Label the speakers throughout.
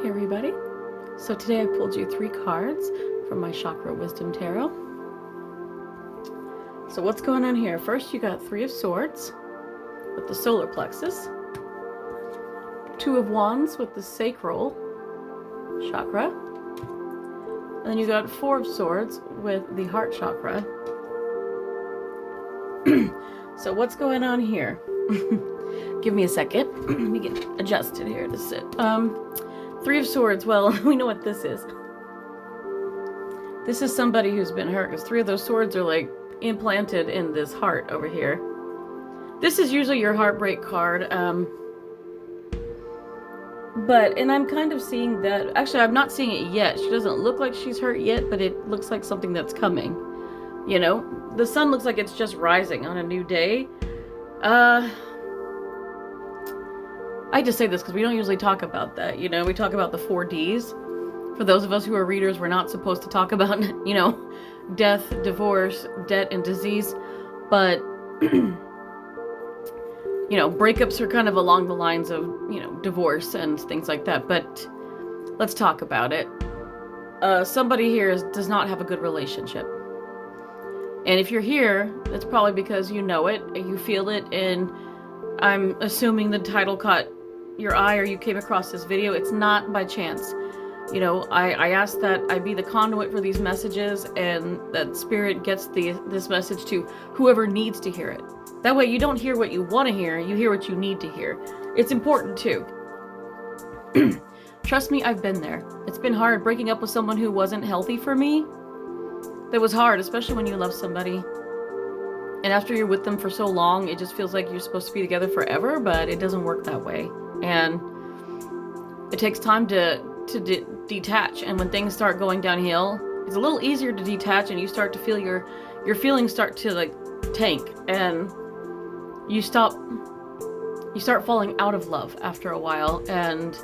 Speaker 1: Hey everybody, so today I pulled you 3 cards from my Chakra Wisdom Tarot. So what's going on here? First you got 3 of Swords with the Solar Plexus, 2 of Wands with the Sacral Chakra, and then you got 4 of Swords with the Heart Chakra. So what's going on here? Give me a second. Let me get adjusted here to sit. 3 of Swords, well, we know what this is. This is somebody who's been hurt, because 3 of those swords are like implanted in this heart over here. This is usually your heartbreak card. And I'm kind of seeing that, actually I'm not seeing it yet. She doesn't look like she's hurt yet, but it looks like something that's coming. You know, the sun looks like it's just rising on a new day. I just say this because we don't usually talk about that, you know, we talk about the 4 Ds. For those of us who are readers, we're not supposed to talk about, you know, death, divorce, debt, and disease, but, you know, breakups are kind of along the lines of, you know, divorce and things like that, but let's talk about it. Somebody here does not have a good relationship. And if you're here, it's probably because you know it, you feel it, and I'm assuming the title caught your eye or you came across this video. It's not by chance. You know, I ask that I be the conduit for these messages and that Spirit gets this message to whoever needs to hear it. That way you don't hear what you want to hear, you hear what you need to hear. It's important too. Trust me, I've been there. It's been hard breaking up with someone who wasn't healthy for me. That was hard, especially when you love somebody. And after you're with them for so long, it just feels like you're supposed to be together forever, but it doesn't work that way. And it takes time to detach. And when things start going downhill, it's a little easier to detach, and you start to feel your feelings start to like tank, and you start falling out of love after a while, and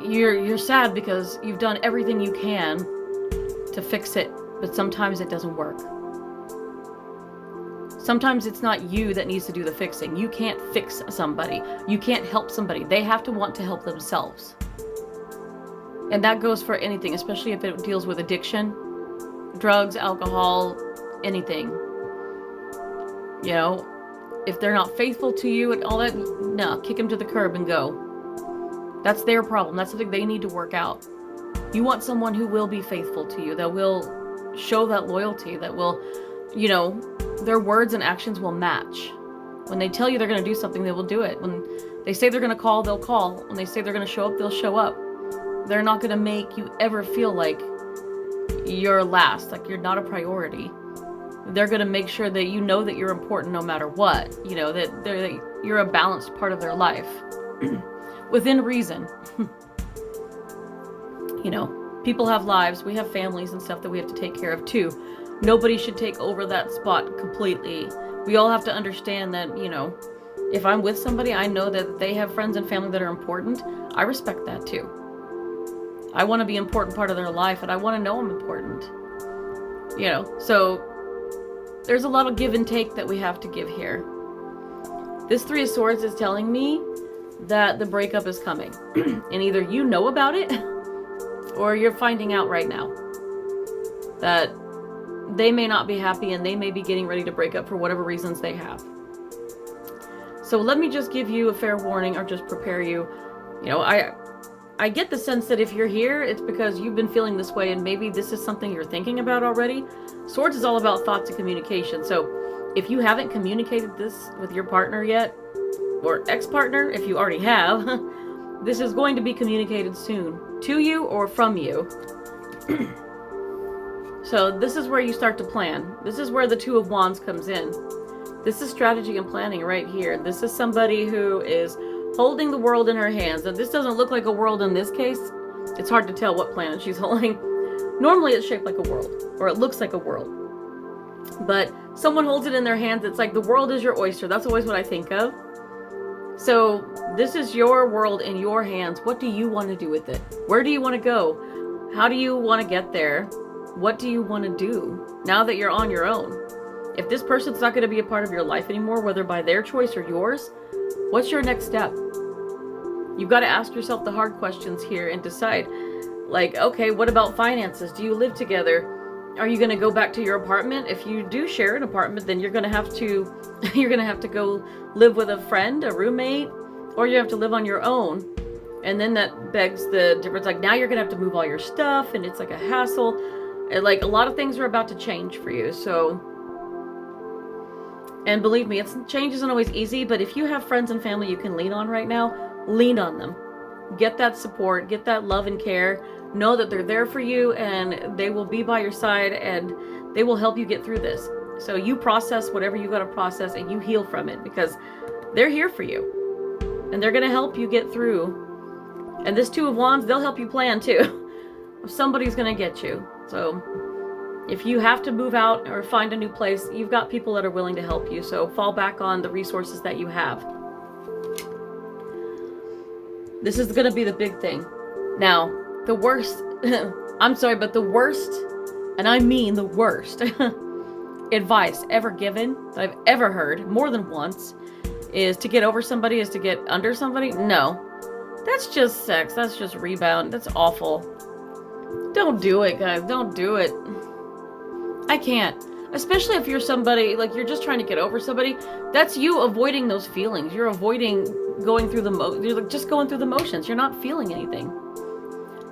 Speaker 1: you're sad because you've done everything you can to fix it, but sometimes it doesn't work. Sometimes it's not you that needs to do the fixing. You can't fix somebody. You can't help somebody. They have to want to help themselves. And that goes for anything, especially if it deals with addiction, drugs, alcohol, anything. You know, if they're not faithful to you and all that, no, kick them to the curb and go. That's their problem. That's something they need to work out. You want someone who will be faithful to you, that will show that loyalty, that will, you know, their words and actions will match. When they tell you they're going to do something, they will do it. When they say they're going to call, they'll call. When they say they're going to show up, they'll show up. They're not going to make you ever feel like you're last, like you're not a priority. They're going to make sure that you know that you're important no matter what. You know, that you're a balanced part of their life. Within reason. You know, people have lives, we have families and stuff that we have to take care of too. Nobody should take over that spot completely. We all have to understand that, you know, if I'm with somebody, I know that they have friends and family that are important. I respect that too. I want to be an important part of their life, and I want to know I'm important. You know, so there's a lot of give and take that we have to give here. This 3 of Swords is telling me that the breakup is coming. And either you know about it, or you're finding out right now that they may not be happy and they may be getting ready to break up for whatever reasons they have. So let me just give you a fair warning, or just prepare you. You know, I get the sense that if you're here, it's because you've been feeling this way, and maybe this is something you're thinking about already. Swords is all about thoughts and communication. So if you haven't communicated this with your partner yet, or ex-partner, if you already have, this is going to be communicated soon to you or from you. So this is where you start to plan. This is where the 2 of Wands comes in. This is strategy and planning right here. This is somebody who is holding the world in her hands. And this doesn't look like a world in this case. It's hard to tell what planet she's holding. Normally it's shaped like a world, or it looks like a world. But someone holds it in their hands. It's like the world is your oyster. That's always what I think of. So this is your world in your hands. What do you want to do with it? Where do you want to go? How do you want to get there? What do you want to do now that you're on your own? If this person's not going to be a part of your life anymore, whether by their choice or yours, what's your next step? You've got to ask yourself the hard questions here and decide, like, okay, what about finances? Do you live together? Are you going to go back to your apartment? If you do share an apartment, then you're going to have to go live with a friend, a roommate, or you have to live on your own. And then that begs the difference. Like, now you're going to have to move all your stuff, and it's like a hassle. And like, a lot of things are about to change for you. So, and believe me, change isn't always easy, but if you have friends and family you can lean on right now, lean on them. Get that support, get that love and care. Know that they're there for you, and they will be by your side, and they will help you get through this. So you process whatever you got to process, and you heal from it, because they're here for you, and they're going to help you get through. And this Two of Wands, they'll help you plan too. Somebody's going to get you. So if you have to move out or find a new place, you've got people that are willing to help you. So fall back on the resources that you have. This is going to be the big thing. Now, the worst, I'm sorry, but the worst, and I mean the worst, advice ever given that I've ever heard, more than once, is to get over somebody is to get under somebody. No. That's just sex. That's just rebound. That's awful. Don't do it, guys. Don't do it. I can't. Especially if you're somebody, like, you're just trying to get over somebody. That's you avoiding those feelings. You're avoiding going through you're like just going through the motions. You're not feeling anything.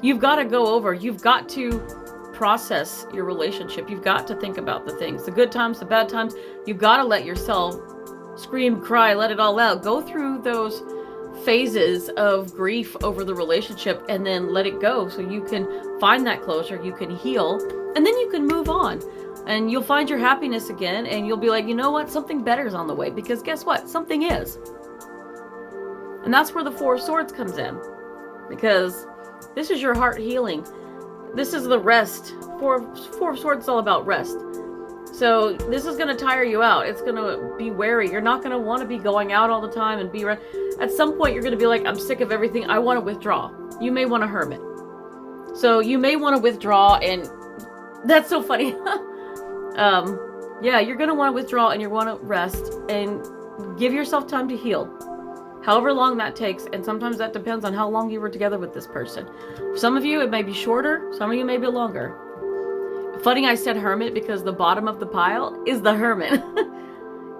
Speaker 1: You've got to go over. You've got to process your relationship. You've got to think about the things. The good times, the bad times. You've got to let yourself scream, cry, let it all out. Go through those phases of grief over the relationship and then let it go so you can find that closure, you can heal, and then you can move on. And you'll find your happiness again, and you'll be like, you know what? Something better is on the way, because guess what? Something is. And that's where the Four of Swords comes in, because this is your heart healing. This is the rest. Four of Swords is all about rest. So this is going to tire you out. It's going to be weary. You're not going to want to be going out all the time and be... At some point, you're going to be like, I'm sick of everything. I want to withdraw. You may want to hermit. So you may want to withdraw, and that's so funny. Yeah, you're going to want to withdraw, and you want to rest and give yourself time to heal. However long that takes, and sometimes that depends on how long you were together with this person. For some of you, it may be shorter. Some of you may be longer. Funny I said hermit, because the bottom of the pile is the hermit.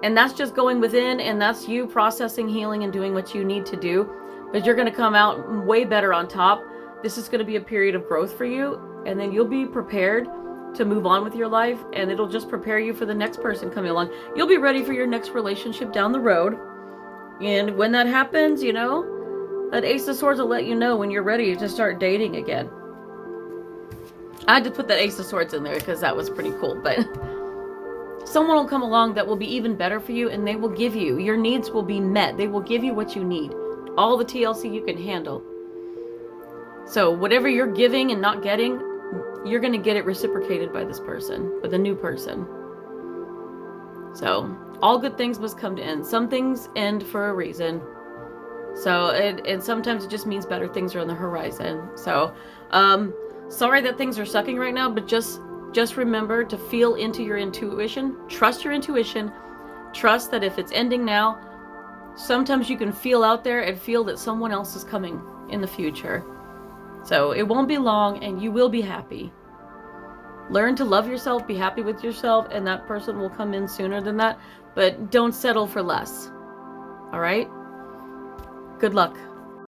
Speaker 1: And that's just going within, and that's you processing, healing, and doing what you need to do. But you're going to come out way better on top. This is going to be a period of growth for you, and then you'll be prepared to move on with your life, and it'll just prepare you for the next person coming along. You'll be ready for your next relationship down the road. And when that happens, you know, that Ace of Swords will let you know when you're ready to start dating again. I had to put that Ace of Swords in there because that was pretty cool, but someone will come along that will be even better for you, and they will give you, your needs will be met. They will give you what you need. All the TLC you can handle. So whatever you're giving and not getting, you're going to get it reciprocated by this person, by the new person. So all good things must come to end. Some things end for a reason. So, and sometimes it just means better things are on the horizon. So, sorry that things are sucking right now, but just remember to feel into your intuition. Trust your intuition. Trust that if it's ending now, sometimes you can feel out there and feel that someone else is coming in the future. So it won't be long, and you will be happy. Learn to love yourself, be happy with yourself, and that person will come in sooner than that. But don't settle for less. All right? Good luck.